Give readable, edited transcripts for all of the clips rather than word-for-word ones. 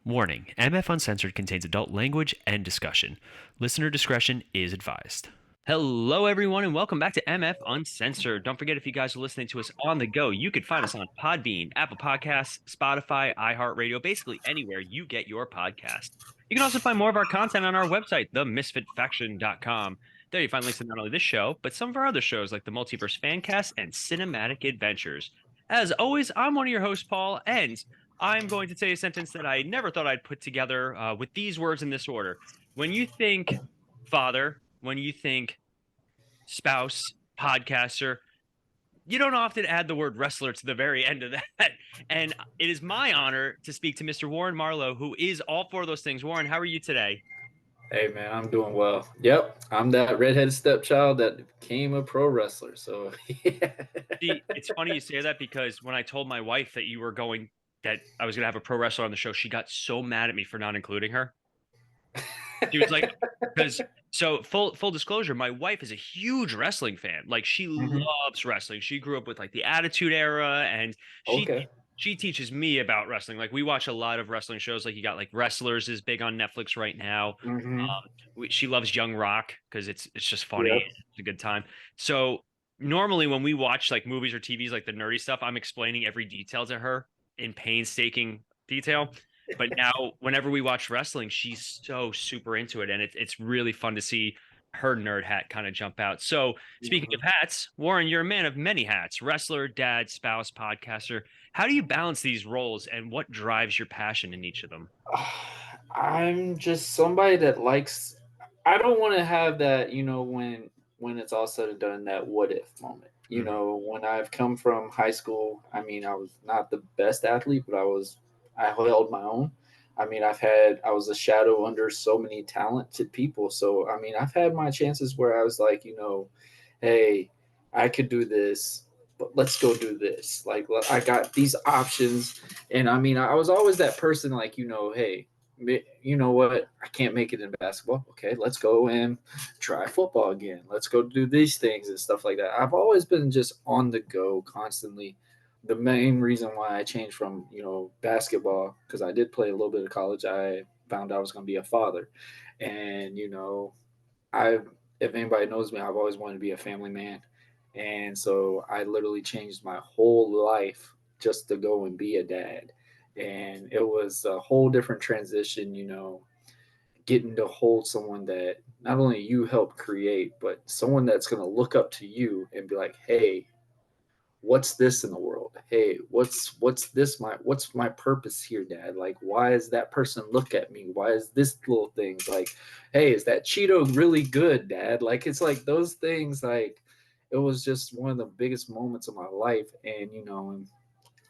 Warning: MF Uncensored contains adult language and discussion. Listener discretion is advised. Hello, everyone, and welcome back to MF Uncensored. Don't forget, if you guys are listening to us on the go, you could find us on Podbean, Apple Podcasts, Spotify, iHeartRadio, basically anywhere you get your podcast. You can also find more of our content on our website, themisfitfaction.com. There you find links to not only this show, but some of our other shows like the Multiverse Fancast and Cinematic Adventures. As always, I'm one of your hosts, Paul, and I'm going to say a sentence that I never thought I'd put together with these words in this order. When you think father, when you think spouse, podcaster, you don't often add the word wrestler to the very end of that. And it is my honor to speak to Mr. Warren Marlow, who is all four of those things. Warren, how are you today? Hey man, I'm doing well. Yep, I'm that redheaded stepchild that became a pro wrestler. So yeah. See, it's funny you say that because when I told my wife that you were going, that I was going to have a pro wrestler on the show, she got so mad at me for not including her. She was like, because so full disclosure, my wife is a huge wrestling fan. Like she Mhm. loves wrestling. She grew up with like the Attitude Era, and she Okay. she teaches me about wrestling. Like we watch a lot of wrestling shows. Like you got like Wrestlers is big on Netflix right now. Mhm. She loves Young Rock because it's just funny. Yep. It's a good time. So normally when we watch like movies or TVs, like the nerdy stuff, I'm explaining every detail to her in painstaking detail. But now, whenever we watch wrestling, she's so super into it, and it's really fun to see her nerd hat kind of jump out. So, speaking of Mhm. hats, Warren, you're a man of many hats: wrestler, dad, spouse, podcaster. How do you balance these roles, and what drives your passion in each of them? I'm just somebody that likes. I don't want to have that, when it's all said and done, that what if moment. Hmm. When I've come from high school, I mean, I was not the best athlete, but I held my own. I mean, I was a shadow under so many talented people. So, I mean, I've had my chances where I was like, hey, I could do this, but let's go do this. Like, I got these options. And I mean, I was always that person, like, hey, you know what? I can't make it in basketball. Okay, let's go and try football again. Let's go do these things and stuff like that. I've always been just on the go constantly. The main reason why I changed from, basketball, because I did play a little bit of college, I found out I was going to be a father. And, I, if anybody knows me, I've always wanted to be a family man. And so I literally changed my whole life just to go and be a dad. And it was a whole different transition, getting to hold someone that not only you help create, but someone that's going to look up to you and be like, hey, what's this in the world? Hey, what's my purpose here, dad? Like, why is that person look at me? Why is this little things like, hey, is that Cheeto really good, dad? Like, it's like those things. Like, it was just one of the biggest moments of my life. And and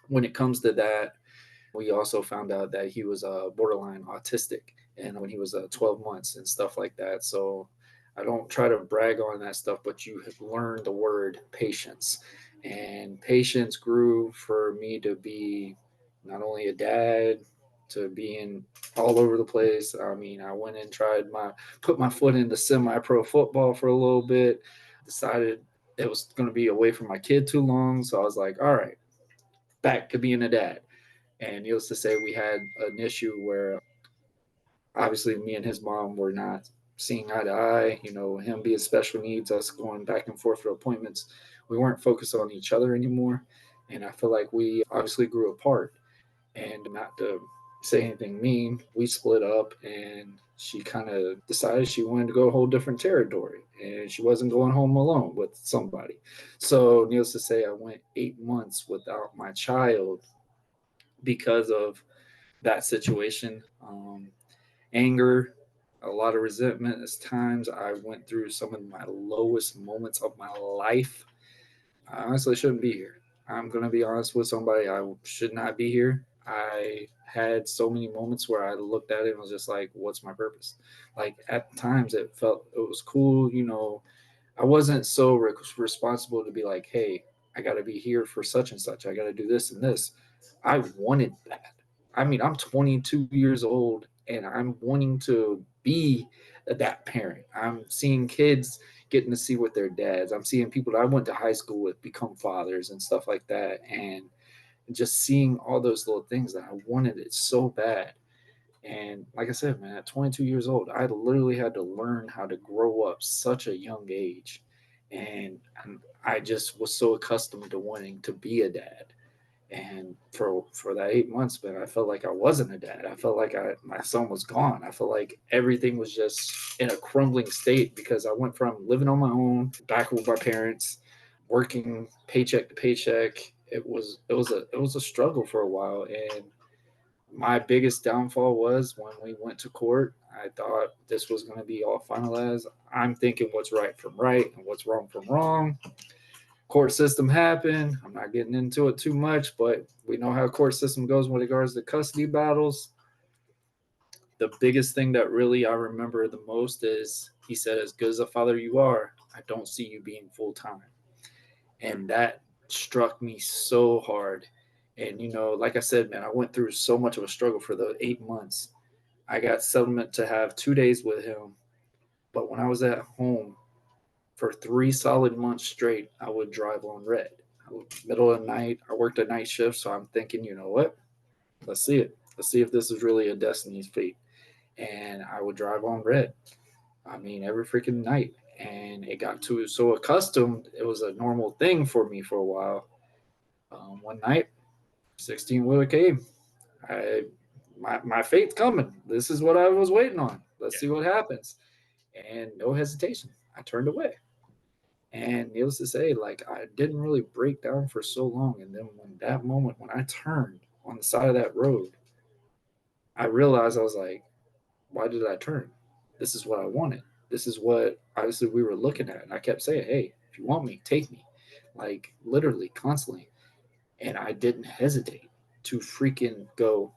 when it comes to that, we also found out that he was borderline autistic, and when he was 12 months and stuff like that. So I don't try to brag on that stuff, but you have learned the word patience, and patience grew for me to be not only a dad, to being all over the place. I mean, I went and put my foot into semi-pro football for a little bit, decided it was going to be away from my kid too long, so I was like, all right, back to being a dad. And needless to say, we had an issue where obviously me and his mom were not seeing eye to eye. Him being special needs, us going back and forth for appointments. We weren't focused on each other anymore. And I feel like we obviously grew apart. And not to say anything mean, we split up, and she kind of decided she wanted to go a whole different territory, and she wasn't going home alone with somebody. So needless to say, I went 8 months without my child because of that situation. Anger, a lot of resentment. At times, I went through some of my lowest moments of my life. I honestly shouldn't be here. I'm going to be honest with somebody. I should not be here. I had so many moments where I looked at it and was just like, what's my purpose? Like, at times, it was cool. I wasn't so responsible to be like, hey, I got to be here for such and such. I got to do this and this. I wanted that. I mean, I'm 22 years old and I'm wanting to be that parent. I'm seeing kids getting to see what their dads. I'm seeing people that I went to high school with become fathers and stuff like that. And just seeing all those little things that I wanted it so bad. And like I said, man, at 22 years old, I literally had to learn how to grow up such a young age. And I just was so accustomed to wanting to be a dad. And for that 8 months, man, I felt like I wasn't a dad. I felt like my son was gone. I felt like everything was just in a crumbling state because I went from living on my own, back with my parents, working paycheck to paycheck. It was a struggle for a while, and my biggest downfall was when we went to court. I thought this was going to be all finalized. I'm thinking what's right from right and what's wrong from wrong. Court system happened. I'm not getting into it too much, but we know how court system goes with regards to custody battles. The biggest thing that really I remember the most is he said, "As good as a father you are, I don't see you being full time." And that struck me so hard. And like I said, man, I went through so much of a struggle for the 8 months. I got settlement to have 2 days with him, but when I was at home for 3 solid months straight, I would drive on red. Middle of the night, I worked a night shift, so I'm thinking, you know what? Let's see it. Let's see if this is really a destiny's fate. And I would drive on red. I mean, every freaking night. And it got to so accustomed, it was a normal thing for me for a while. One night, 16 wheeler came. I my fate's coming. This is what I was waiting on. Let's Yeah. see what happens. And no hesitation, I turned away. And needless to say, like I didn't really break down for so long. And then when that moment when I turned on the side of that road, I realized I was like, why did I turn? This is what I wanted. This is what obviously we were looking at. And I kept saying, hey, if you want me, take me. Like literally constantly. And I didn't hesitate to freaking go,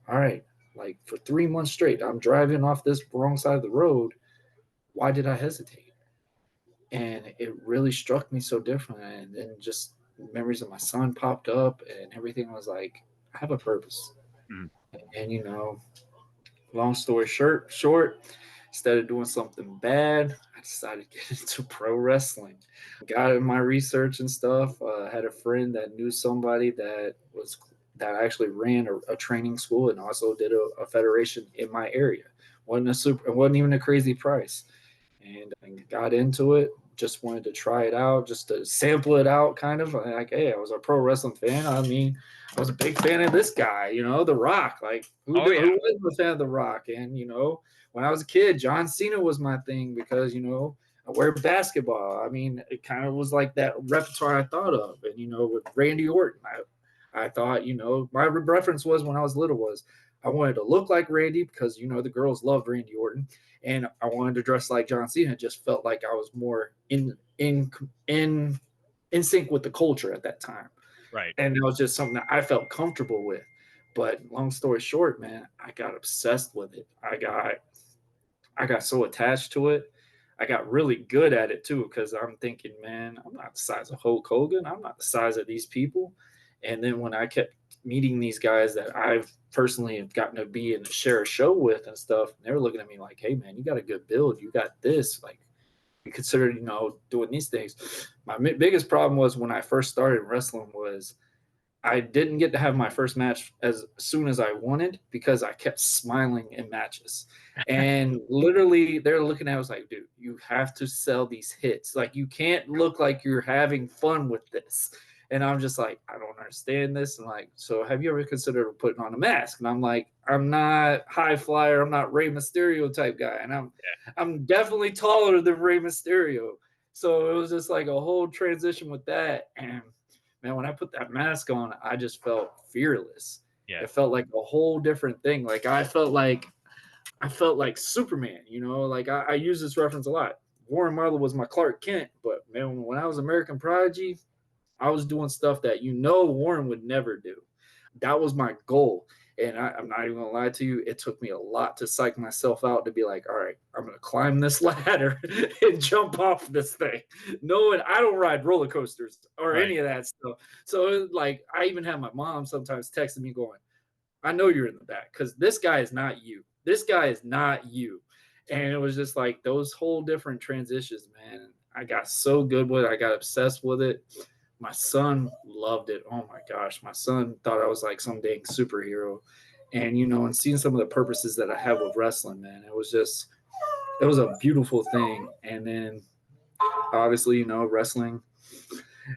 all right, like for 3 months straight, I'm driving off this wrong side of the road. Why did I hesitate? And it really struck me so different. And then just memories of my son popped up, and everything was like, I have a purpose. Mhm. And long story short, instead of doing something bad, I decided to get into pro wrestling. Got in my research and stuff. Had a friend that knew somebody that actually ran a training school and also did a federation in my area. It wasn't even a crazy price, and got into it. Just wanted to try it out, just to sample it out, kind of like, hey, I was a pro wrestling fan. I mean, I was a big fan of this guy, The Rock. Like, Oh yeah. who wasn't a fan of The Rock? And when I was a kid, John Cena was my thing because I wear basketball. I mean, it kind of was like that repertoire I thought of, and with Randy Orton, I thought my reference was when I was little was I wanted to look like Randy because the girls loved Randy Orton, and I wanted to dress like John Cena. It just felt like I was more in sync with the culture at that time, Right. and it was just something that I felt comfortable with. But long story short, man, I got obsessed with it. I got so attached to it. I got really good at it too because I'm thinking, man, I'm not the size of Hulk Hogan. I'm not the size of these people. And then when I kept meeting these guys that I've personally have gotten to be and share a show with and stuff, and they were looking at me like, hey, man, you got a good build. You got this. Like, you consider, doing these things. My biggest problem was when I first started wrestling was I didn't get to have my first match as soon as I wanted because I kept smiling in matches. And literally, they're looking at us like, dude, you have to sell these hits. Like, you can't look like you're having fun with this. And I'm just like, I don't understand this. And like, so have you ever considered putting on a mask? And I'm like, I'm not high flyer. I'm not Rey Mysterio type guy. And I'm definitely taller than Rey Mysterio. So it was just like a whole transition with that. And man, when I put that mask on, I just felt fearless. Yeah. It felt like a whole different thing. Like I felt like Superman, like I use this reference a lot. Warren Marlow was my Clark Kent, but man, when I was American Prodigy, I was doing stuff that Warren would never do. That was my goal. And I'm not even gonna lie to you, it took me a lot to psych myself out to be like, all right, I'm gonna climb this ladder and jump off this thing. Knowing I don't ride roller coasters or Right. any of that stuff. So like I even have my mom sometimes texting me going, I know you're in the back because this guy is not you. This guy is not you. And it was just like those whole different transitions, man. I got so good with it. I got obsessed with it. My son loved it. Oh my gosh. My son thought I was like some dang superhero. And, and seeing some of the purposes that I have with wrestling, man, it was a beautiful thing. And then obviously, wrestling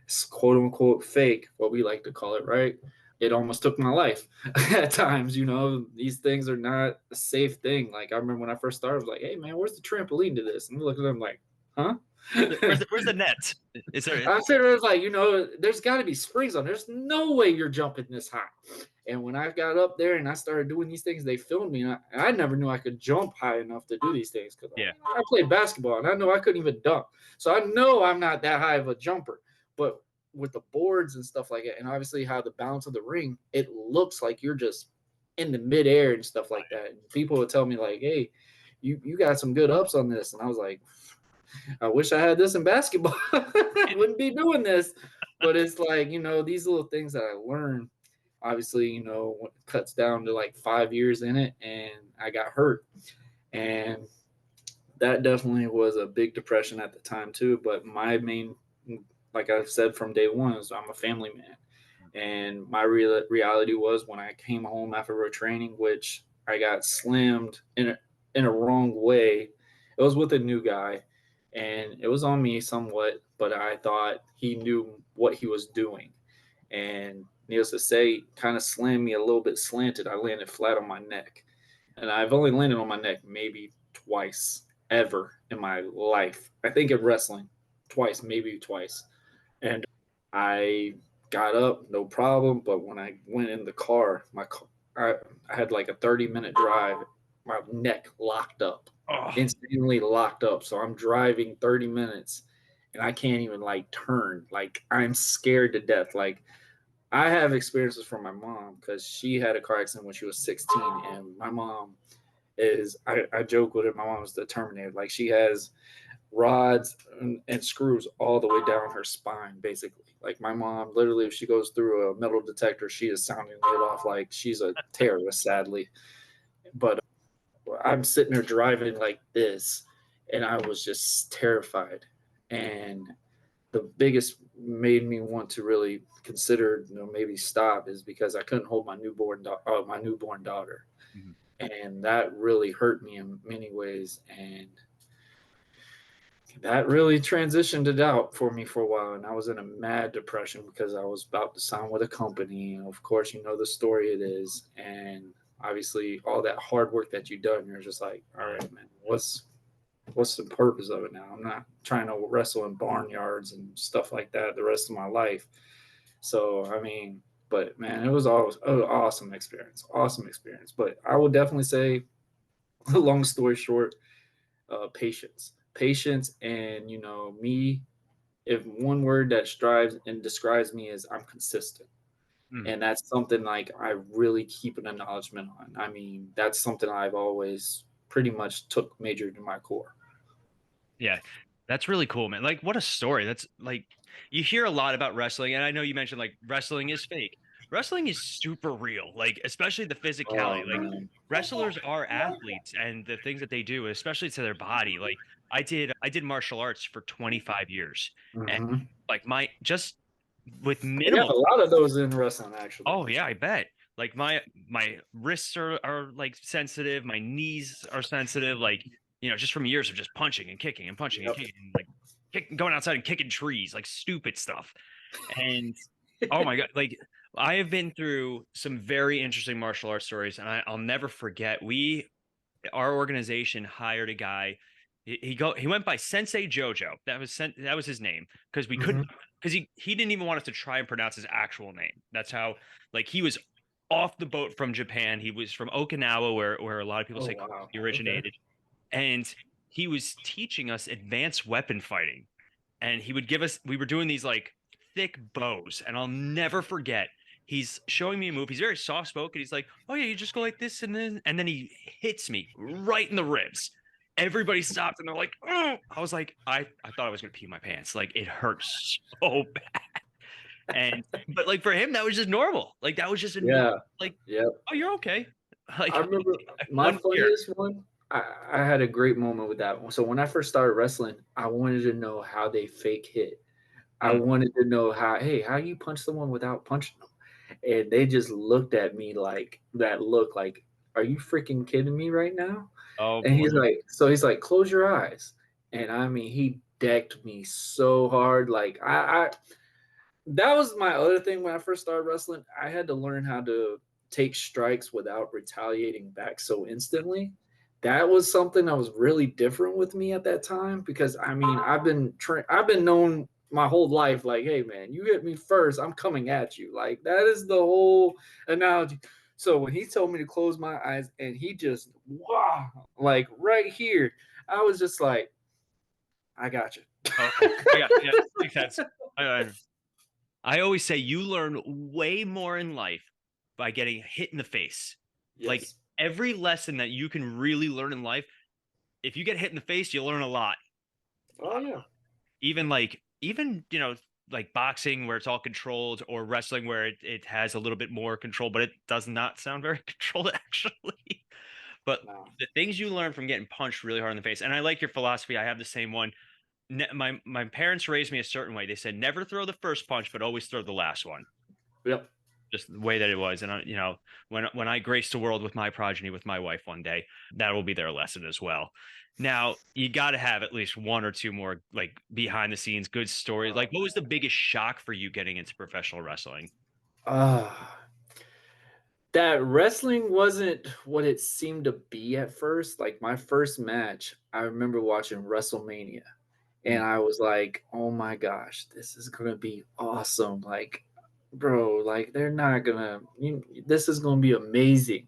is quote unquote fake, what we like to call it, right? It almost took my life at times. These things are not a safe thing. Like, I remember when I first started, I was like, hey, man, where's the trampoline to this? And I look at them like, huh? Where's the net? Is there? I'm sitting there like, there's got to be springs on. There's no way you're jumping this high. And when I got up there and I started doing these things, they filmed me. And I never knew I could jump high enough to do these things because Yeah. I played basketball and I know I couldn't even dunk. So I know I'm not that high of a jumper. But with the boards and stuff like that, and obviously how the balance of the ring, it looks like you're just in the midair and stuff like that. And people would tell me like, hey, you got some good ups on this. And I was like, I wish I had this in basketball. I wouldn't be doing this. But it's like, these little things that I learned, obviously, when it cuts down to like 5 years in it, and I got hurt. And that definitely was a big depression at the time too. But my main, like I've said from day one, is I'm a family man. And my reality was when I came home after a training, which I got slammed in a wrong way. It was with a new guy, and it was on me somewhat, but I thought he knew what he was doing. And needless to say, kind of slammed me a little bit slanted. I landed flat on my neck. And I've only landed on my neck maybe twice ever in my life. I think in wrestling, twice, maybe twice. And I got up, no problem. But when I went in the car, I had like a 30-minute drive. My neck locked up, instantly locked up. So I'm driving 30 minutes and I can't even like turn. Like, I'm scared to death. Like, I have experiences from my mom because she had a car accident when she was 16. And my mom I joke with it, my mom's the Terminator. Like, she has rods and screws all the way down her spine, basically. Like, my mom, literally, if she goes through a metal detector, she is sounding it off like she's a terrorist, sadly. But I'm sitting there driving like this, and I was just terrified. And the biggest made me want to really consider, maybe stop, is because I couldn't hold my newborn daughter, Mm-hmm. and that really hurt me in many ways. And that really transitioned it out for me for a while. And I was in a mad depression because I was about to sign with a company. And of course, the story it is. And obviously, all that hard work that you've done, you're just like, all right, man, what's the purpose of it now? I'm not trying to wrestle in barnyards and stuff like that the rest of my life. So, I mean, but man, it was always an awesome experience. Awesome experience. But I would definitely say, long story short, patience. And me, if one word that strives and describes me, is I'm consistent. And that's something like I really keep an acknowledgement on. I mean, that's something I've always pretty much took major to my core. Yeah, that's really cool, man. Like, what a story. That's like, you hear a lot about wrestling, and I know you mentioned like wrestling is fake. Wrestling is super real, like, especially the physicality. Oh Like, man. wrestlers are athletes, and the things that they do, especially to their body. Like, I did martial arts for 25 years, and Mm-hmm. like my just with We have minimal. a lot of those in wrestling, actually. Oh yeah, I bet. Like my wrists are like sensitive, my knees are sensitive, like just from years of just punching and kicking and punching and Yep. kicking, and, like going outside and kicking trees, like stupid stuff. And oh my God, like I have been through some very interesting martial arts stories, and I'll never forget. Our organization hired a guy. He went by Sensei Jojo. That was his name because we Mm-hmm. couldn't because he didn't even want us to try and pronounce his actual name. That's how, like, he was off the boat from Japan. He was from Okinawa, where a lot of people Oh say wow. he Okay. originated, and he was teaching us advanced weapon fighting. And he would give us, we were doing these like thick bows, and I'll never forget. He's showing me a move. He's very soft spoken. He's like, "Oh yeah, you just go like this," and then he hits me right in the ribs. Everybody stopped and they're like, "Oh!" I was like, I thought I was gonna pee my pants. Like, it hurt so bad. And but like for him, that was just normal. Like, that was just a normal, Yeah. like, Yep. "Oh, you're okay." I Like, remember my one year. funniest one. I had a great moment with that one. So when I first started wrestling, I wanted to know how they fake hit. I Mm, wanted to know how you punch someone without punching them. and they just looked at me like that look like, "Are you freaking kidding me right now?" Oh And boy. he's like, "Close your eyes." And I mean, he decked me so hard. Like I that was my other thing when I first started wrestling. I had to learn how to take strikes without retaliating back so instantly. That was something that was really different with me at that time because I mean, I've been known my whole life like, "Hey man, you hit me first, I'm coming at you." Like that is the whole analogy. So when he told me to close my eyes and he just wow, like right here, I was just like, "I got you." Okay. I got yeah, makes sense. I I always say you learn way more in life by getting hit in the face. Like Yes. every lesson that you can really learn in life, if you get hit in the face, you learn a lot. Oh yeah. Even like boxing where it's all controlled or wrestling where it has a little bit more control, but it does not sound very controlled actually. But No. the things you learn from getting punched really hard in the face, and I like your philosophy. I have the same one. My parents raised me a certain way. They said never throw the first punch, but always throw the last one. Yep. Just the way that it was. And when I grace the world with my progeny with my wife one day, that will be their lesson as well. Now, you got to have at least one or two more like behind the scenes good stories. Oh Like, what was the man. biggest shock for you getting into professional wrestling? Ah, that wrestling wasn't what it seemed to be at first. Like my first match, I remember watching WrestleMania and Mm. I was like, "Oh my gosh, this is going to be awesome." Like, bro, like they're not going to this is going to be amazing.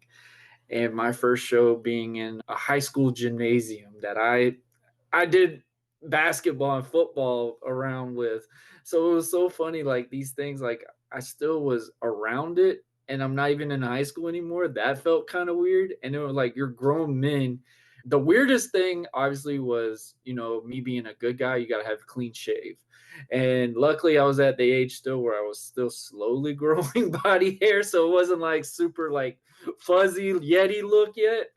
And my first show being in a high school gymnasium that I did basketball and football around with. So it was so funny, like these things, like I still was around it and I'm not even in high school anymore. That felt kind of weird. And it was like you're grown men. The weirdest thing obviously was, me being a good guy, you gotta have a clean shave. And luckily I was at the age still where I was still slowly growing body hair. So it wasn't like super like fuzzy Yeti look yet.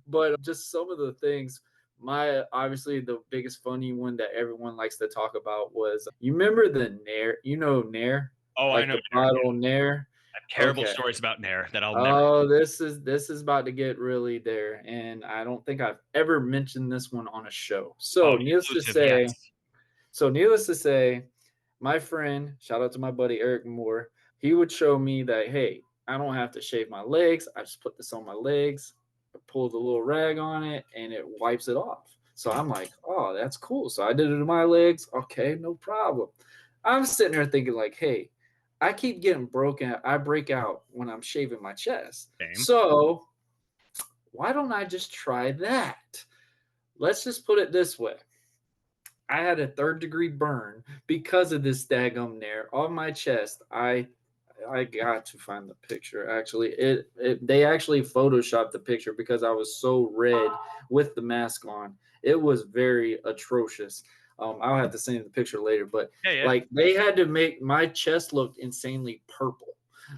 But just some of the things my obviously the biggest funny one that everyone likes to talk about was you remember the Nair, Nair, Oh, I like know. the Nair. bottle Nair. I have terrible Okay. stories about Nair that I'll never. Oh, this is about to get really there, and I don't think I've ever mentioned this one on a show. Oh, So needless to exclusive. Yes. say, so needless to say, my friend, shout out to my buddy Eric Moore, he would show me that, hey, I don't have to shave my legs. I just put this on my legs, I pull the little rag on it, and it wipes it off. So I'm like, oh, that's cool. So I did it to my legs. Okay, no problem. I'm sitting there thinking, like, hey, I keep getting broken. I break out when I'm shaving my chest. Same. So why don't I just try that? Let's just put it this way. I had a third-degree burn because of this daggum nair on my chest. I got to find the picture. Actually, they actually photoshopped the picture because I was so red with the mask on. It was very atrocious. I'll have to send you the picture later, but Yeah, yeah. like they had to make my chest look insanely purple.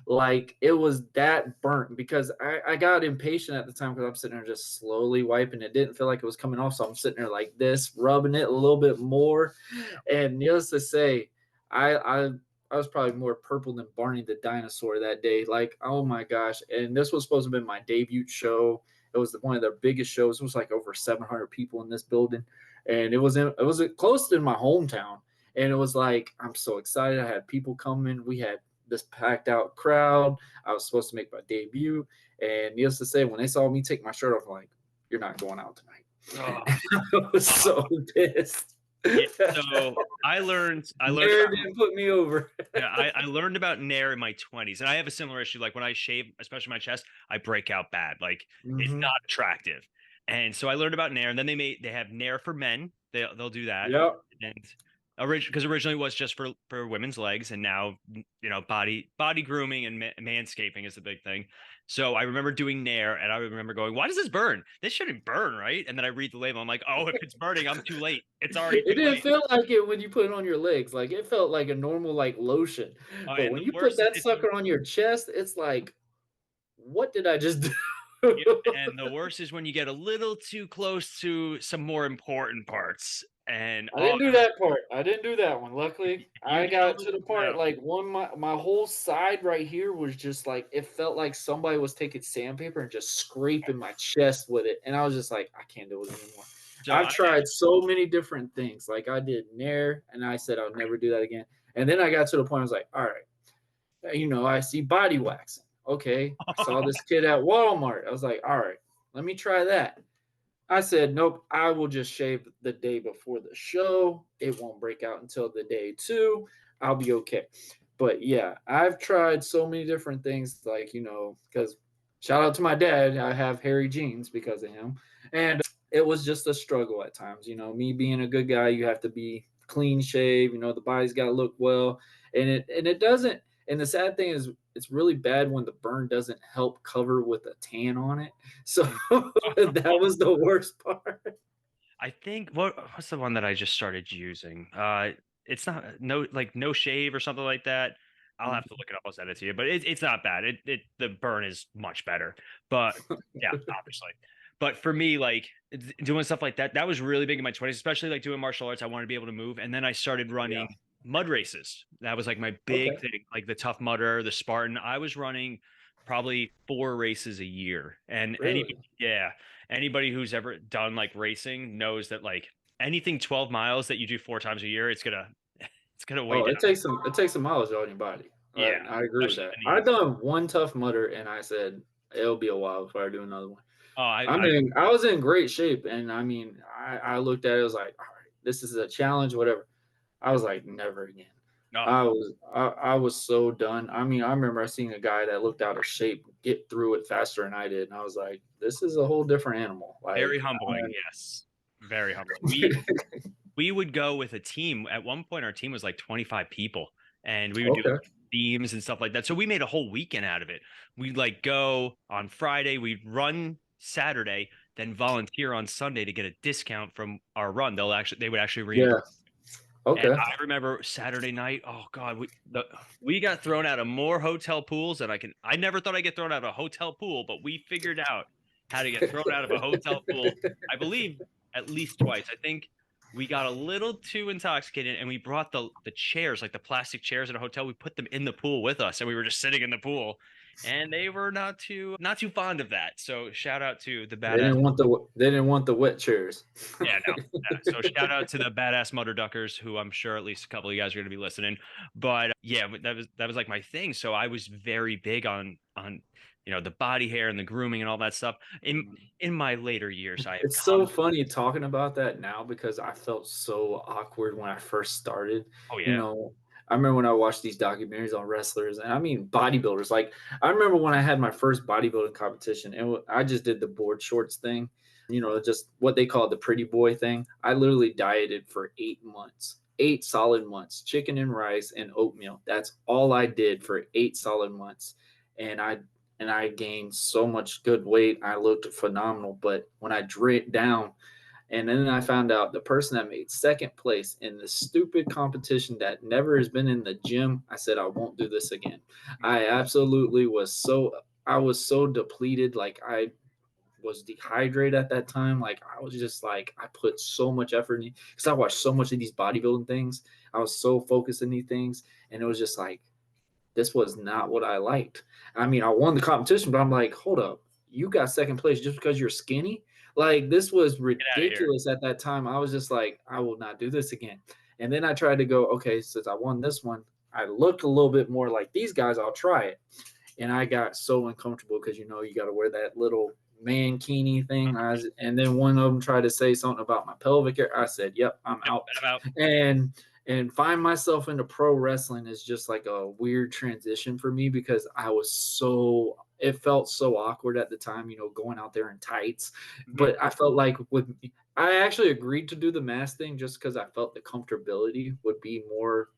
Like it was that burnt because I got impatient at the time because I'm sitting there just slowly wiping. It didn't feel like it was coming off, so I'm sitting there like this, rubbing it a little bit more. And needless to say, I I I was probably more purple than Barney the dinosaur that day. Like, oh my gosh! And this was supposed to have been my debut show. It was one of their biggest shows. It was like over 700 people in this building, and it was close to my hometown. And it was like I'm so excited. I had people coming. We had this packed out crowd. I was supposed to make my debut, and needless to say, when they saw me take my shirt off, I'm like, "You're not going out tonight." Oh, I was so pissed. yeah. So I learned Nair about didn't put me over. yeah, I learned about Nair in my 20s, and I have a similar issue. Like when I shave, especially my chest, I break out bad. Like it's Hmm. not attractive. And so I learned about Nair, and then they have Nair for men. They'll do that. Yep. And because originally it was just for women's legs, and now body grooming and manscaping is the big thing. So I remember doing Nair, and I remember going, "Why does this burn? This shouldn't burn, right?" And then I read the label. I'm like, "Oh, if it's burning, I'm too late. It's already It too didn't late." feel like it when you put it on your legs. Like it felt like a normal like lotion. But And when the you put worst is that if you sucker on your chest, it's like, what did I just do? Yeah, and the worst is when you get a little too close to some more important parts, And I didn't do that part. I didn't do that one. Luckily, you I did all got the to the no. part like my whole side right here was just like it felt like somebody was taking sandpaper and just scraping my chest with it, and I was just like, I can't do it anymore. So I've I tried so many different things. Like I did Nair, and I said I'll never do that again. And then I got to the point I was like, all right, I see body waxing. Okay, I saw this kid at Walmart. I was like, all right, let me try that. I said, nope, I will just shave the day before the show. It won't break out until the day two. I'll be okay. But yeah, I've tried so many different things, like, because shout out to my dad. I have hairy jeans because of him. And it was just a struggle at times. Me being a good guy, you have to be clean shave. The body's got to look well. And it doesn't. And the sad thing is, it's really bad when the burn doesn't help cover with a tan on it. So that was the worst part. I think what's the one that I just started using? It's not no shave or something like that. I'll have to look it up. I'll send it to you, but it's not bad. The burn is much better. But yeah, obviously. But for me, like doing stuff like that, that was really big in my 20s, especially like doing martial arts. I wanted to be able to move, and then I started Yeah. running mud races. That was like my big Okay. thing, like the Tough Mudder, the Spartan. I was running probably 4 races a year, and Really? yeah, anybody who's ever done like racing knows that like anything 12 miles that you do 4 times a year, it's gonna weigh Oh, down. it takes some mileage on your body. Yeah, I agree with especially that. the I knees. done one Tough Mudder, and I said it'll be a while before I do another one. Oh, I was in great shape, and I mean, I looked at it, I was like, all right, this is a challenge, whatever. I was like, never again. no, I was so done. I mean, I remember seeing a guy that looked out of shape get through it faster than I did, and I was like, this is a whole different animal. very Like, humbling. Yes, very humbling. We would go with a team. At one point, our team was like 25 people, and we would do okay, themes and stuff like that. So we made a whole weekend out of it. We'd like go on Friday, we'd run Saturday, then volunteer on Sunday to get a discount from our run. They would actually yeah, reimburse. And okay. I remember Saturday night, oh God, we got thrown out of more hotel pools than I never thought I'd get thrown out of a hotel pool, but we figured out how to get thrown out of a hotel pool, I believe at least twice. I think we got a little too intoxicated and we brought the chairs, like the plastic chairs in a hotel, we put them in the pool with us and we were just sitting in the pool. And they were not too fond of that. So shout out to the They badass. didn't want the wet chairs. Yeah, no. Yeah. So shout out to the badass Mother Duckers, who I'm sure at least a couple of you guys are going to be listening. But yeah, that was like my thing. So I was very big on the body hair and the grooming and all that stuff. In my later years, I have It's so come. funny talking about that now because I felt so awkward when I first started. Oh You yeah. know, I remember when I watched these documentaries on wrestlers, and I mean bodybuilders. Like I remember when I had my first bodybuilding competition, and I just did the board shorts thing. Just what they call the pretty boy thing. I literally dieted for 8 months, 8 solid months, chicken and rice and oatmeal. That's all I did for 8 solid months, and I gained so much good weight. I looked phenomenal. But when I drank down, and then I found out the person that made second place in this stupid competition that never has been in the gym, I said, I won't do this again. I absolutely I was so depleted. Like I was dehydrated at that time. Like I was just like, I put so much effort in because I watched so much of these bodybuilding things. I was so focused in these things. And it was just like, this was not what I liked. I mean, I won the competition, but I'm like, hold up, you got second place just because you're skinny? Like, this was Get out of here. ridiculous at that time. I was just like, I will not do this again. And then I tried to go, okay, since I won this one, I looked a little bit more like these guys, I'll try it. And I got so uncomfortable because, you got to wear that little mankini thing. And then one of them tried to say something about my pelvic hair. I said, yep, I'm Yep, out. I'm out. And find myself into pro wrestling is just like a weird transition for me because it felt so awkward at the time, going out there in tights. Mhm. But I felt like I actually agreed to do the mask thing just because I felt the comfortability would be more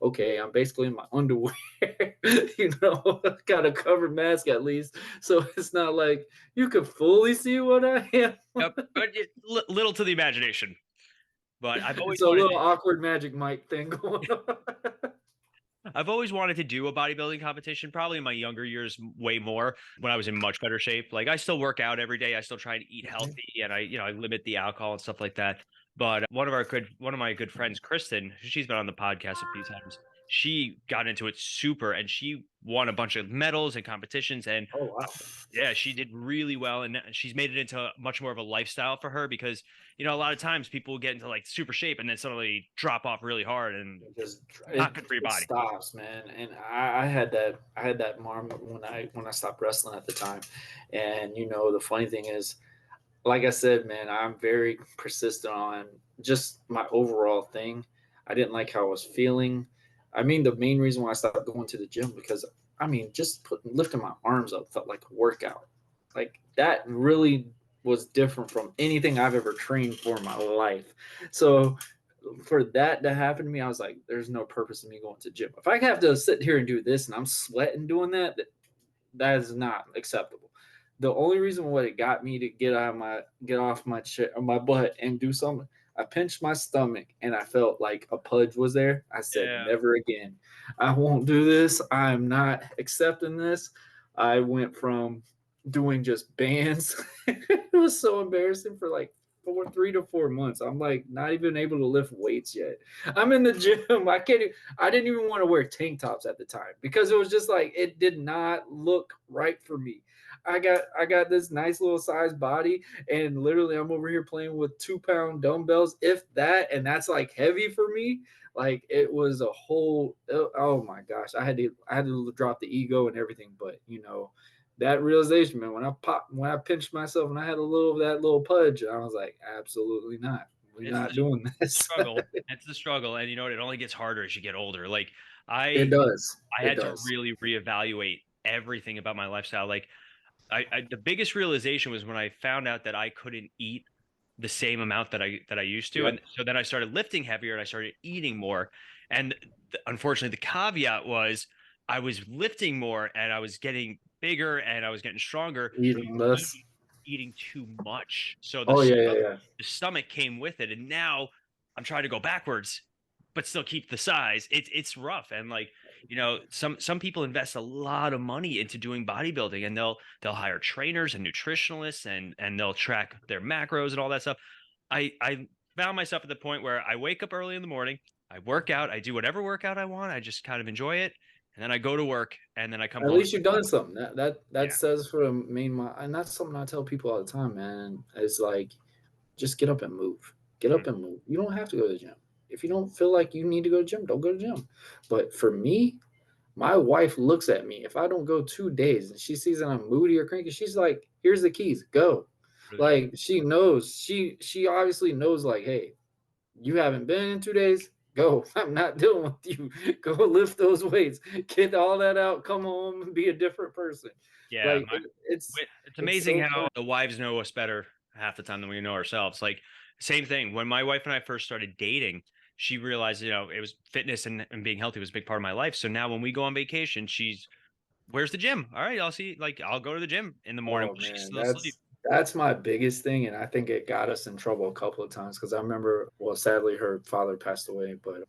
okay. I'm basically in my underwear, got a covered mask at least. So it's not like you could fully see what I am. Yep, but little to the imagination. But I've always It's a wanted little to. awkward magic Mike thing going on. I've always wanted to do a bodybuilding competition, probably in my younger years, way more when I was in much better shape. Like I still work out every day. I still try to eat Mhm. healthy and I limit the alcohol and stuff like that. But one of my good friends, Kristen, she's been on the podcast a few times. She got into it super and she won a bunch of medals and competitions. And Oh wow. yeah, she did really well, and she's made it into much more of a lifestyle for her because a lot of times people get into like super shape and then suddenly drop off really hard and It just not good for your it body. stops, man. And I had that moment when I stopped wrestling at the time. And the funny thing is, like I said, man, I'm very persistent on just my overall thing. I didn't like how I was feeling. I mean, the main reason why I stopped going to the gym because I mean, just lifting my arms up felt like a workout. Like that really was different from anything I've ever trained for in my life. So for that to happen to me, I was like, there's no purpose in me going to the gym. If I have to sit here and do this and I'm sweating doing that, that is not acceptable. The only reason what it got me to get off my my butt and do something, I pinched my stomach and I felt like a pudge was there. I said, Yeah, never again. I won't do this. I'm not accepting this. I went from doing just bands. It was so embarrassing for like 3 to 4 months. I'm like not even able to lift weights yet. I'm in the gym. I didn't even want to wear tank tops at the time because it was just like it did not look right for me. I got this nice little size body, and literally I'm over here playing with 2 pound dumbbells, if that, and that's like heavy for me. Like it was a whole oh my gosh. I had to drop the ego and everything, but that realization, man, when I pinched myself and I had a little of that little pudge, I was like, absolutely not. We're it's not the doing this. struggle. It's the struggle, and you know what? It only gets harder as you get older. Like It I, does. I It had to does. really reevaluate everything about my lifestyle. Like the biggest realization was when I found out that I couldn't eat the same amount that I used to, and Yep. so then I started lifting heavier and I started eating more. And unfortunately, the caveat was I was lifting more and I was getting bigger and I was getting stronger, but Eating less. eating too much. So Oh yeah, yeah, yeah. the stomach came with it, and now I'm trying to go backwards, but still keep the size. It's rough, and like some people invest a lot of money into doing bodybuilding, and they'll hire trainers and nutritionalists, and they'll track their macros and all that stuff. I found myself at the point where I wake up early in the morning, I work out, I do whatever workout I want, I just kind of enjoy it, and then I go to work, and then I come At home. least you've done something. That Yeah. says for the main, and that's something I tell people all the time, man. It's like just get up and move. Get Mhm. up and move. You don't have to go to the gym. If you don't feel like you need to go to the gym, don't go to the gym. But for me, my wife looks at me. If I don't go 2 days and she sees that I'm moody or cranky, she's like, "Here's the keys. Go." Like she knows. She obviously knows. Like, hey, you haven't been in 2 days. Go. I'm not dealing with you. Go lift those weights. Get all that out. Come home and be a different person. Yeah, Like it's it's amazing so how funny. the wives know us better half the time than we know ourselves. Like same thing when my wife and I first started dating, she realized it was fitness and being healthy was a big part of my life. So now when we go on vacation, she's where's the gym? All right, I'll go to the gym in the morning Oh while she's man, still asleep. that's my biggest thing, and I think it got us in trouble a couple of times because I remember. Well, sadly, her father passed away, but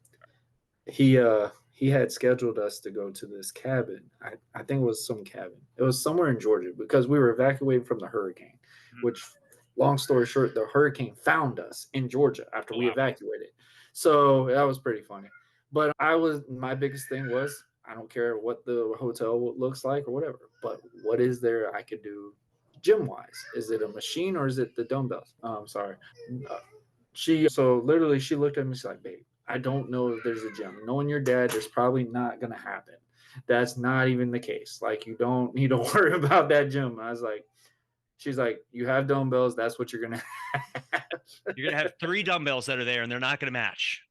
he had scheduled us to go to this cabin. I think it was some cabin. It was somewhere in Georgia because we were evacuating from the hurricane. Mhm. Which, long story short, the hurricane found us in Georgia after Oh we wow. evacuated. So that was pretty funny. But my biggest thing was I don't care what the hotel looks like or whatever, but what is there I could do gym wise? Is it a machine or is it the dumbbells? Sorry. Uh, so literally she looked at me, she's like, babe, I don't know if there's a gym. Knowing your dad, there's probably not gonna happen. That's not even the case. Like you don't need to worry about that gym. I was like, she's like, you have dumbbells, that's what you're gonna have. You're gonna have three dumbbells that are there and they're not gonna match.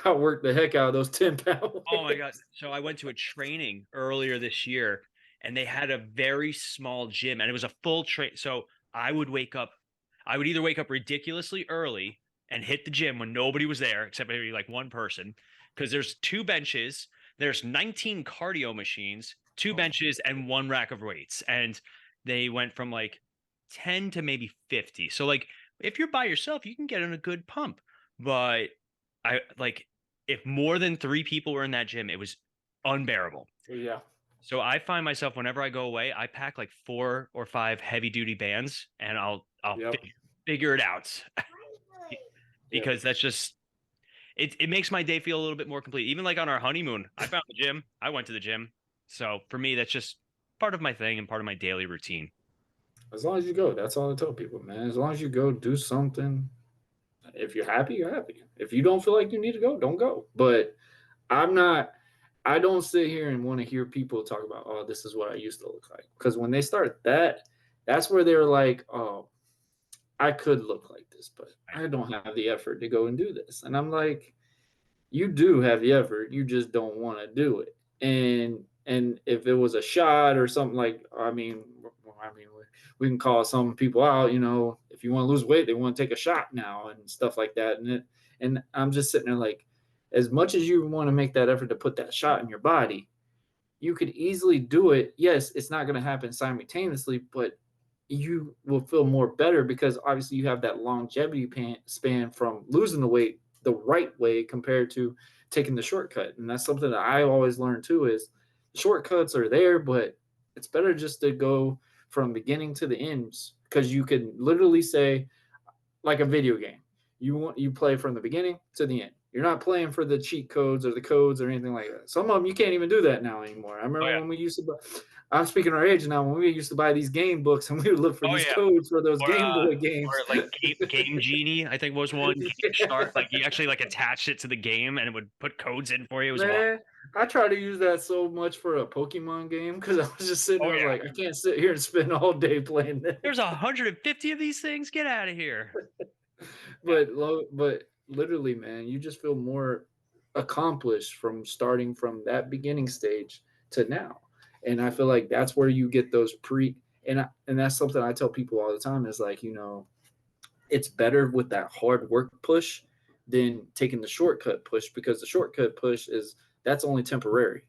I worked the heck out of those 10 pound Oh my God. weights. So I went to a training earlier this year and they had a very small gym and it was a full train. So I would either wake up ridiculously early and hit the gym when nobody was there, except maybe like one person, because there's two benches, there's 19 cardio machines, two Oh my benches, and one rack of weights. And they went from like 10 to maybe 50. So like if you're by yourself, you can get in a good pump. But I like if more than three people were in that gym, it was unbearable. Yeah. So I find myself whenever I go away, I pack like 4 or 5 heavy duty bands, and I'll Yep. figure it out Yep. because that's just it makes my day feel a little bit more complete. Even like on our honeymoon, I found the gym. I went to the gym. So for me, that's just part of my thing and part of my daily routine. As long as you go, that's all I tell people, man. As long as you go do something, if you're happy, you're happy. If you don't feel like you need to go, don't go. But I'm not, I don't sit here and want to hear people talk about, oh, this is what I used to look like. Because when they start that, that's where they're like, oh, I could look like this, but Right. I don't have the effort to go and do this. And I'm like, you do have the effort, you just don't want to do it. And if it was a shot or something like, I mean, we can call some people out. If you want to lose weight, they want to take a shot now and stuff like that. And I'm just sitting there like, as much as you want to make that effort to put that shot in your body, you could easily do it. Yes, it's not going to happen simultaneously, but you will feel more better because obviously you have that longevity span from losing the weight the right way compared to taking the shortcut. And that's something that I always learn too is shortcuts are there, but it's better just to go from beginning to the ends because you can literally say like a video game. You play from the beginning to the end. You're not playing for the cheat codes or the codes or anything like that. Some of them you can't even do that now anymore. I Oh remember yeah. when we used to buy, I'm speaking our age now, when we used to buy these game books and we would look for Oh these yeah. codes for those Or Game uh Boy games. or like Game Genie, I think was one. Game Shark, like you actually like attached it to the game and it would put codes in for you. It was wild. Man, I try to use that so much for a Pokemon game because I was just sitting Oh there, I was yeah. like, I can't sit here and spend all day playing There's this. 150 of these things. Get out of here. Yeah. But literally, man, you just feel more accomplished from starting from that beginning stage to now. And I feel like that's where you get those and that's something I tell people all the time is like, it's better with that hard work push than taking the shortcut push because the shortcut push is that's only temporary.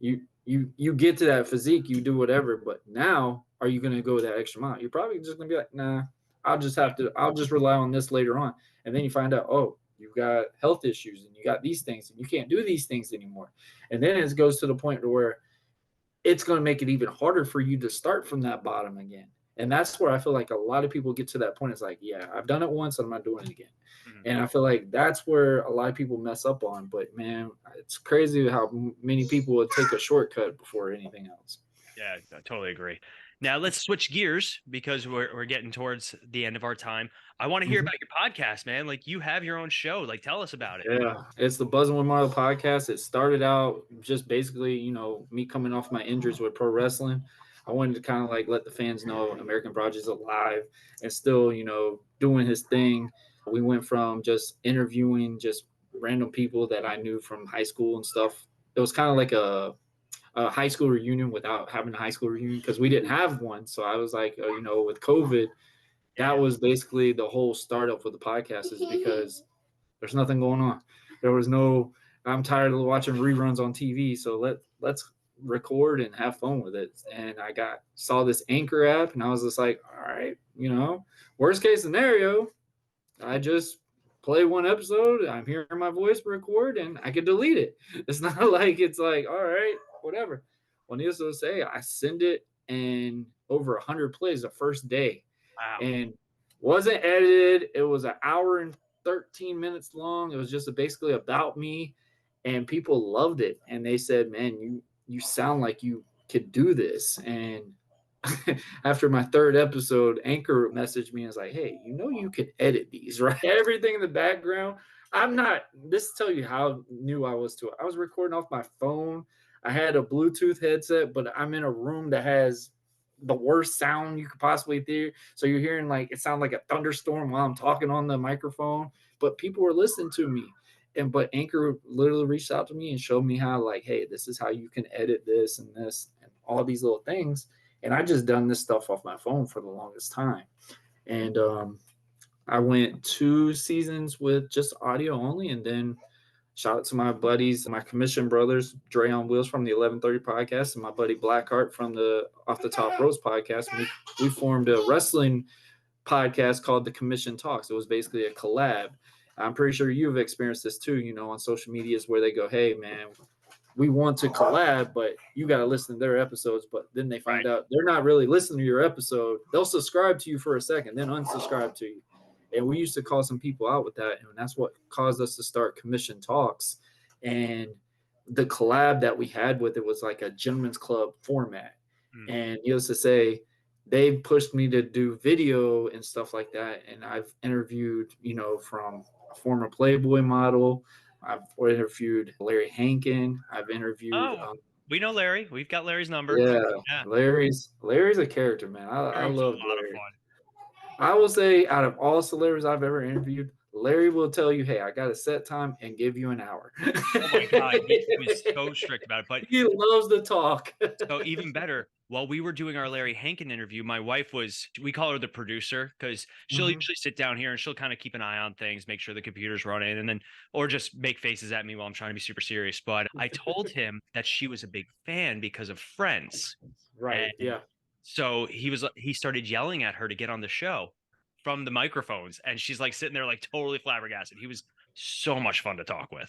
You get to that physique, you do whatever, but now are you going to go that extra mile? You're probably just going to be like, nah, I'll just rely on this later on. And then you find out, oh, you've got health issues and you got these things and you can't do these things anymore. And then it goes to the point where it's going to make it even harder for you to start from that bottom again. And that's where I feel like a lot of people get to that point. It's like, yeah, I've done it once and I'm not doing it again. Mhm. And I feel like that's where a lot of people mess up on. But man, it's crazy how many people would take a shortcut before anything else. Yeah, I totally agree. Now let's switch gears because we're getting towards the end of our time. I want to hear Mhm. about your podcast, man. Like you have your own show. Like tell us about it. Yeah, it's the Buzzing with Marlo podcast. It started out just basically, me coming off my injuries with pro wrestling. I wanted to kind of like let the fans know American Project is alive and still, doing his thing. We went from just interviewing just random people that I knew from high school and stuff. It was kind of like a high school reunion without having a high school reunion because we didn't have one. So I was like, with COVID, that Yeah. was basically the whole startup for the podcast is because there's nothing going on. There was no. I'm tired of watching reruns on TV, so let's record and have fun with it. And I saw this Anchor app, and I was just like, all right, worst case scenario, I just play one episode. I'm hearing my voice record, and I could delete it. It's not like it's like, all right, whatever. Well, needless to say, I send it, and over 100 plays the first day Wow. and wasn't edited. It was an hour and 13 minutes long. It was just basically about me, and people loved it. And they said, "Man, you sound like you could do this." And after my third episode, Anchor messaged me and was like, "Hey, you could edit these, right? Everything in the background." I'm not. This tell you how new I was to it. I was recording off my phone. I had a Bluetooth headset, but I'm in a room that has the worst sound you could possibly hear. So you're hearing like it sounds like a thunderstorm while I'm talking on the microphone. But people were listening to me. But Anchor literally reached out to me and showed me how, like, hey, this is how you can edit this and all these little things. And I just done this stuff off my phone for the longest time. And I went 2 seasons with just audio only, and then shout out to my buddies, my commission brothers, Dre on Wheels from the 1130 podcast, and my buddy Blackheart from the Off the Top Ropes podcast. We formed a wrestling podcast called The Commission Talks. It was basically a collab. I'm pretty sure you've experienced this too, on social medias where they go, hey, man, we want to collab, but you got to listen to their episodes. But then they find Right. out they're not really listening to your episode. They'll subscribe to you for a second, then unsubscribe to you. And we used to call some people out with that. And that's what caused us to start commission talks. And the collab that we had with it was like a gentleman's club format. And he used to say, they pushed me to do video and stuff like that. And I've interviewed, from a former Playboy model. I've interviewed Larry Hankin. I've interviewed, Oh, we know Larry. We've got Larry's number. yeah, Yeah. Larry's a character, man. I Larry was a love lot of Larry. fun. I will say, out of all celebrities I've ever interviewed, Larry will tell you, "Hey, I got a set time and give you an hour." Oh my God, he was so strict about it. But He loves to talk. so even better, while we were doing our Larry Hankin interview, my wife we call her the producer because she'll Mhm. usually sit down here and she'll kind of keep an eye on things, make sure the computer's running, and then or just make faces at me while I'm trying to be super serious. But I told him that she was a big fan because of Friends. Right. And Yeah. so he started yelling at her to get on the show from the microphones, and she's like sitting there like totally flabbergasted. He was so much fun to talk with.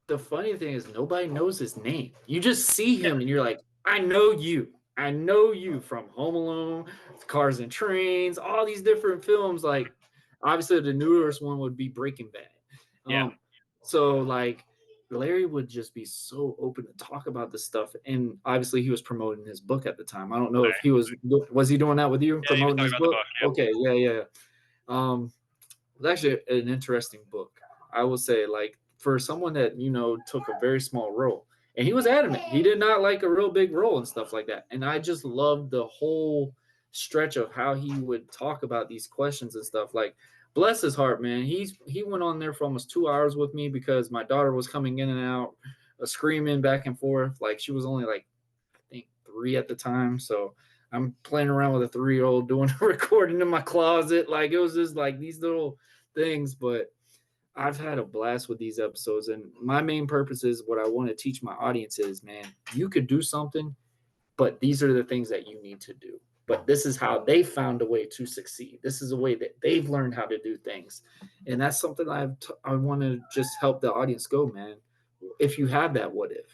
The funny thing is nobody knows his name. You just see him and you're like, I know you. I know you from Home Alone, Cars and Trains, all these different films. Like, obviously, the newest one would be Breaking Bad. Yeah. So like Larry would just be so open to talk about this stuff. And obviously he was promoting his book at the time. I don't know if Okay. he was he doing that with you, Yeah, he was promoting talking his about the book? book. Yep. Okay, yeah. It was actually an interesting book. I will say, like, for someone that, took a very small role. And he was adamant. He did not like a real big role and stuff like that. And I just loved the whole stretch of how he would talk about these questions and stuff. Like, bless his heart, man. He went on there for almost 2 hours with me because my daughter was coming in and out, screaming back and forth. Like, she was only like, I think 3 at the time. So I'm playing around with a 3-year-old doing a recording in my closet. Like, it was just like these little things. But I've had a blast with these episodes. And my main purpose is what I want to teach my audience is, man, you could do something, but these are the things that you need to do. But this is how they found a way to succeed. This is a way that they've learned how to do things. And that's something I want to just help the audience go, man. If you have that what if,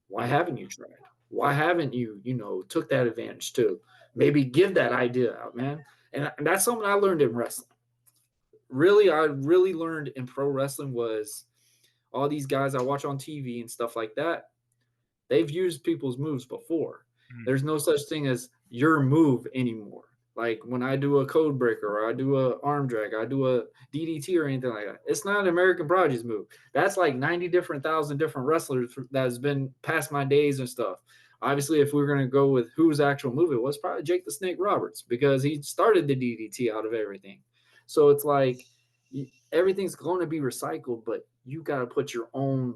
why haven't you tried? Why haven't you, took that advantage too? Maybe give that idea out, man. And that's something I learned in wrestling. Really, I really learned in pro wrestling was all these guys I watch on TV and stuff like that. They've used people's moves before. Mhm. There's no such thing as your move anymore. Like when I do a code breaker or I do a arm drag, I do a DDT or anything like that. It's not an American Prodigy's move. That's like 90 different thousand different wrestlers that has been past my days and stuff. Obviously, if we're going to go with whose actual move it was, probably Jake the Snake Roberts because he started the DDT out of everything. So it's like everything's going to be recycled, but you got to put your own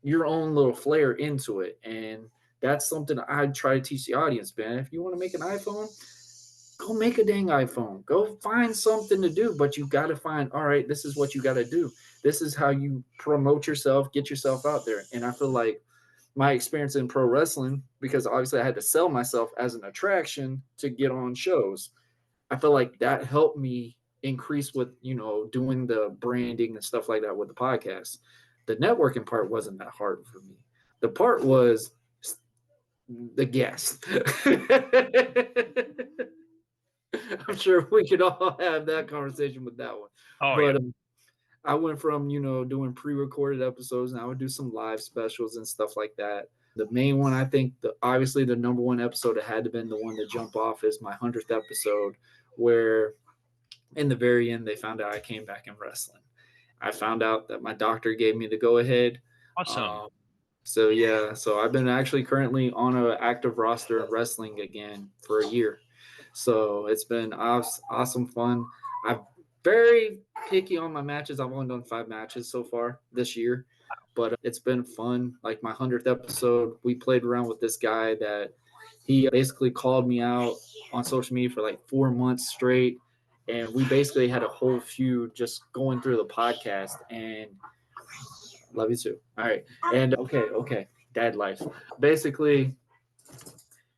little flair into it. And that's something I try to teach the audience, man. If you want to make an iPhone, go make a dang iPhone. Go find something to do, but you got to find, all right, this is what you got to do. This is how you promote yourself, get yourself out there. And I feel like my experience in pro wrestling, because obviously I had to sell myself as an attraction to get on shows, I feel like that helped me increase with, doing the branding and stuff like that with the podcast. The networking part wasn't that hard for me. The part was the guest. I'm sure we could all have that conversation with that one. Oh yeah. But I went from, doing pre-recorded episodes and I would do some live specials and stuff like that. The main one, I think, obviously the number one episode that had to been the one to jump off is my 100th episode, where in the very end they found out I came back in wrestling. I found out that my doctor gave me the go ahead. Awesome. So I've been actually currently on an active roster of wrestling again for a year. So it's been awesome fun. I'm very picky on my matches. I've only done 5 matches so far this year, but it's been fun. Like my 100th episode, we played around with this guy that he basically called me out on social media for like 4 months straight. And we basically had a whole feud just going through the podcast. And love you too. All right. And okay. Dad life. Basically,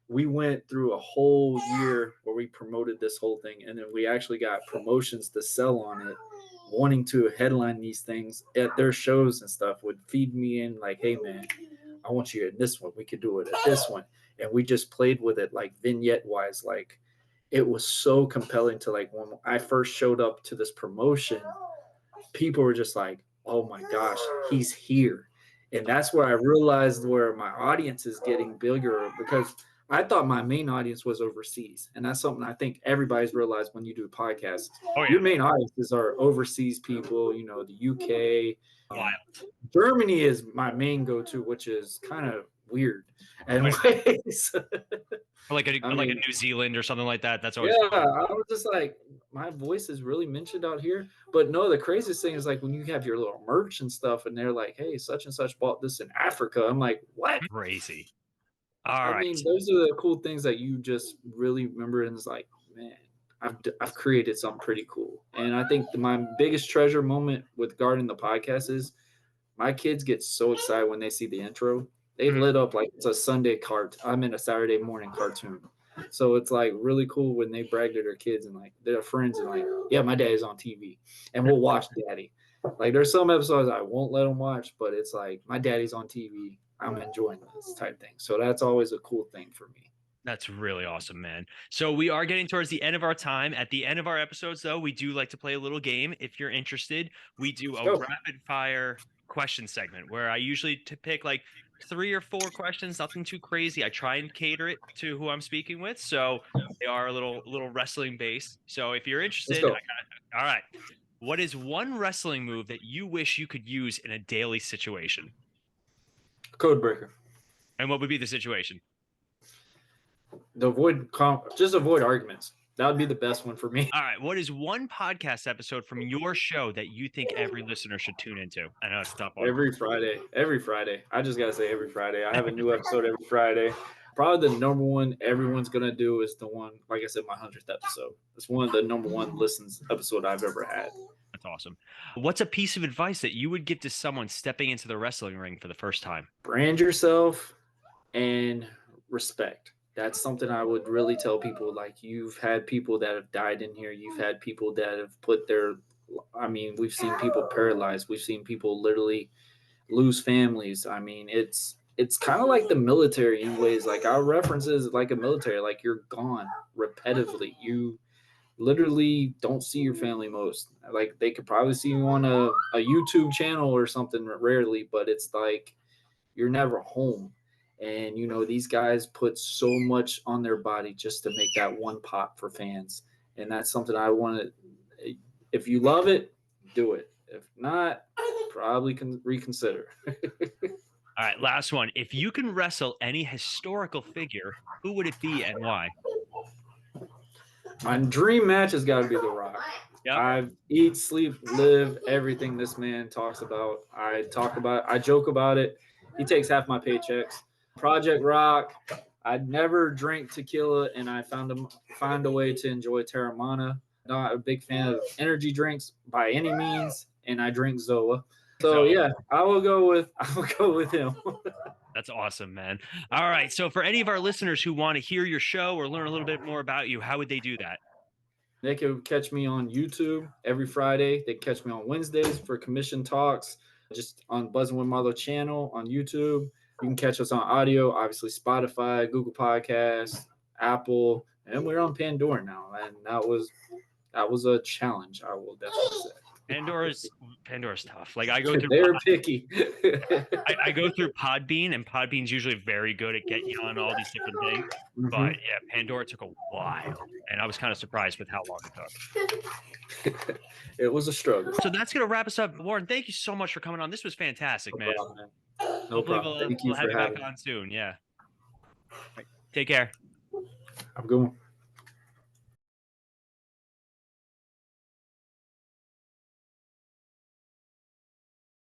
we went through a whole year where we promoted this whole thing, and then we actually got promotions to sell on it, wanting to headline these things at their shows and stuff. Would feed me in like, hey man, I want you in this one. We could do it at this one. And we just played with it like vignette wise. Like it was so compelling to like when I first showed up to this promotion, people were just like, oh my gosh, he's here. And that's where I realized where my audience is getting bigger because I thought my main audience was overseas. And that's something I think everybody's realized when you do podcasts. Oh, yeah. Your main audiences are overseas people, you know, the UK. Wild. Germany is my main go-to, which is kind of weird. And ways. Like a New Zealand or something like that. That's always fun. I was just like, my voice is really mentioned out here. But no, the craziest thing is like when you have your little merch and stuff, and they're like, "Hey, such and such bought this in Africa." I'm like, "What?" Crazy. I mean, those are the cool things that you just really remember, and it's like, man, I've created something pretty cool. And I think my biggest treasure moment with guarding the podcast is my kids get so excited when they see the intro. They lit up like it's a Sunday I'm in a Saturday morning cartoon. So it's like really cool when they brag to their kids and like their friends and like, yeah, my daddy's on TV and we'll watch daddy. Like there's some episodes I won't let them watch, but it's like my daddy's on TV. I'm enjoying this type thing. So that's always a cool thing for me. That's really awesome, man. So we are getting towards the end of our time. At the end of our episodes, though, we do like to play a little game. If you're interested, we do a rapid fire question segment where I usually pick like 3 or 4 questions, nothing too crazy. I try and cater it to who I'm speaking with. So they are a little wrestling based. So if you're interested, all right. What is one wrestling move that you wish you could use in a daily situation? Code breaker. And what would be the situation? Avoid arguments. That would be the best one for me. All right. What is one podcast episode from your show that you think every listener should tune into? I know it's a tough one. Every Friday. I just got to say every Friday. I have a new episode every Friday. Probably the number one everyone's going to do is the one, like I said, my 100th episode. It's one of the number one listens episode I've ever had. That's awesome. What's a piece of advice that you would give to someone stepping into the wrestling ring for the first time? Brand yourself and respect. That's something I would really tell people. Like you've had people that have died in here. You've had people that have we've seen people paralyzed. We've seen people literally lose families. I mean, it's kind of like the military in ways. Like our reference is like a military, like you're gone repetitively. You literally don't see your family most. Like they could probably see you on a YouTube channel or something rarely, but it's like you're never home. And, you know, these guys put so much on their body just to make that one pop for fans. And that's something I want to, if you love it, do it. If not, probably can reconsider. All right, last one. If you can wrestle any historical figure, who would it be and why? My dream match has got to be The Rock. Yep. I eat, sleep, live everything this man talks about. I joke about it. He takes half my paychecks. Project Rock. I'd never drink tequila, and I found a way to enjoy Terramana. Not a big fan of energy drinks by any means, and I drink Zoa. So yeah, I will go with him. That's awesome, man. All right. So for any of our listeners who want to hear your show or learn a little bit more about you, how would they do that? They can catch me on YouTube every Friday. They can catch me on Wednesdays for commission talks, just on Buzz Warren Marlow channel on YouTube. You can catch us on audio, obviously Spotify, Google Podcasts, Apple, and we're on Pandora now. And that was a challenge, I will definitely say. Pandora's tough. Like I go through. They're picky. I go through Podbean, and Podbean's usually very good at getting you on all these different things. Mm-hmm. But yeah, Pandora took a while, and I was kind of surprised with how long it took. It was a struggle. So that's gonna wrap us up, Warren. Thank you so much for coming on. This was fantastic, man. No problem. We'll have you back on soon. Yeah. Right. Take care. I'm going.